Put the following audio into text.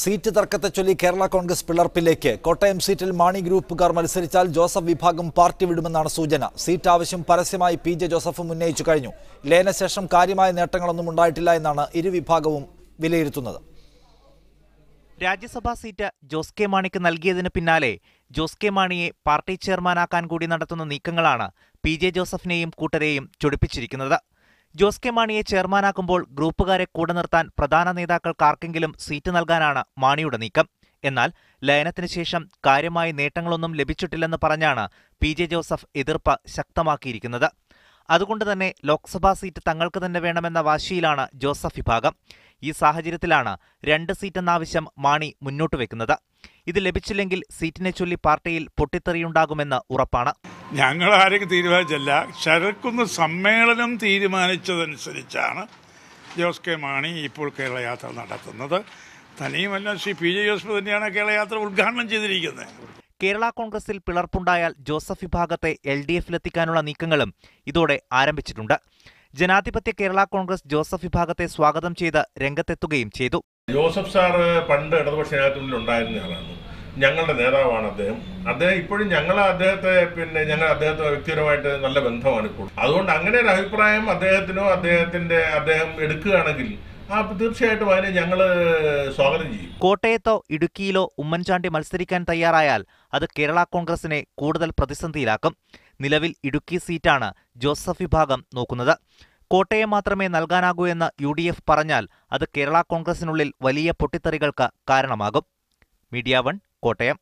Seat തർക്കത്തെ ചൊല്ലി കേരള കോൺഗ്രസ് പിളർപ്പിലേക്ക്. കോട്ടയം സീറ്റിൽ മാണി ഗ്രൂപ്പുകാർ മത്സരിച്ചാൽ ജോസഫ് വിഭാഗം പാർട്ടി വിടുമെന്നാണ് സൂചന. സീറ്റ് ആവശ്യം പരസ്യമായി പി.ജെ. ജോസഫും ഉന്നയിച്ചു കഴിഞ്ഞു. ലയനശേഷം കാര്യമായ നേട്ടങ്ങളൊന്നും ഉണ്ടായിട്ടില്ല എന്നാണ് ഇരുവിഭാഗവും വിലയിരുത്തുന്നത്. രാജ്യസഭാ സീറ്റ് ജോസ് കെ മാണിക്ക് നൽകിയതിന് പിന്നാലെ ജോസ് കെ മാണിയെ പാർട്ടി ചെയർമാനാക്കാൻ കൂടി നടത്തുന്ന നീക്കങ്ങളാണ് പി.ജെ. ജോസഫിനെയും കൂട്ടരെയും ചൊടിപ്പിച്ചിരിക്കുന്നത്. ജോസ് കെ മാണിയെ ചെയർമാനാക്കുമ്പോൾ ഗ്രൂപ്പുകാരെ കൂടെ നിർത്താൻ പ്രധാന നേതാക്കൾക്കാർക്കെങ്കിലും സീറ്റ് നൽകാനാണ് മാണിയുടെ നീക്കം. എന്നാൽ ലയനത്തിന് ശേഷം കാര്യമായ നേട്ടങ്ങളൊന്നും ലഭിച്ചിട്ടില്ലെന്ന് പറഞ്ഞാണ് പി.ജെ. ജോസഫ് എതിർപ്പ് ശക്തമാക്കിയിരിക്കുന്നത്. അതുകൊണ്ട് തന്നെ ലോക്സഭാ സീറ്റ് തങ്ങൾക്ക് തന്നെ വേണമെന്ന വാശിയിലാണ് ജോസഫ് വിഭാഗം. ഈ സാഹചര്യത്തിലാണ് 2 സീറ്റെന്ന ആവശ്യം മാണി മുന്നോട്ട് വെക്കുന്നത്. ഇത് ലഭിച്ചില്ലെങ്കിൽ സീറ്റിനെ ചൊല്ലി പാർട്ടിയിൽ പൊട്ടിത്തെറിയുണ്ടാകുമെന്ന് ഉറപ്പാണ്. ഞങ്ങൾ ആരെയും തീരുമാനിച്ചല്ല, ശരത്കുന്ന് സമ്മേളനം തീരുമാനിച്ചതനുസരിച്ചാണ് ജോസ് കെ മാണി ഇപ്പോൾ കേരള യാത്ര നടത്തുന്നത്. തനിയുമല്ല, ശ്രീ പി.ജെ. ജോസഫ് തന്നെയാണ് കേരള യാത്ര ഉദ്ഘാടനം ചെയ്തിരിക്കുന്നത്. കേരള കോൺഗ്രസിൽ പിളർപ്പുണ്ടായാൽ ജോസഫ് വിഭാഗത്തെ LDF-ലെത്തിക്കാനുള്ള നീക്കങ്ങളും ഇതോടെ ആരംഭിച്ചിട്ടുണ്ട്. ജനാധിപത്യ കേരള കോൺഗ്രസ് ജോസഫ് വിഭാഗത്തെ സ്വാഗതം ചെയ്ത് രംഗത്തെത്തുകയും ചെയ്തു. ജോസഫ് സാറ് പണ്ട് ഇടതുപക്ഷ ജനാധിപത്യത്തിൽ ഉണ്ടായിരുന്നയാളാണ്. ഞങ്ങളുടെ നേതാവാണ് അദ്ദേഹം ഇപ്പോഴും ഞങ്ങൾ അദ്ദേഹത്തെ വ്യക്തിപരമായിട്ട് നല്ല ബന്ധമാണ് ഇപ്പോൾ. അതുകൊണ്ട് അങ്ങനെ ഒരു അഭിപ്രായം അദ്ദേഹം എടുക്കുകയാണെങ്കിൽ തീർച്ചയായിട്ടും അതിനെ ഞങ്ങൾ സ്വാഗതം ചെയ്യും. കോട്ടയത്തോ ഇടുക്കിയിലോ ഉമ്മൻചാണ്ടി മത്സരിക്കാൻ തയ്യാറായാൽ അത് കേരള കോൺഗ്രസിനെ കൂടുതൽ പ്രതിസന്ധിയിലാക്കും. നിലവിൽ ഇടുക്കി സീറ്റാണ് ജോസഫ് വിഭാഗം നോക്കുന്നത്. കോട്ടയം മാത്രമേ നൽകാനാകൂ എന്ന് UDF പറഞ്ഞാൽ അത് കേരള കോൺഗ്രസിനുള്ളിൽ വലിയ പൊട്ടിത്തെറികൾക്ക് കാരണമാകും. മീഡിയ 1 കോട്ടയം.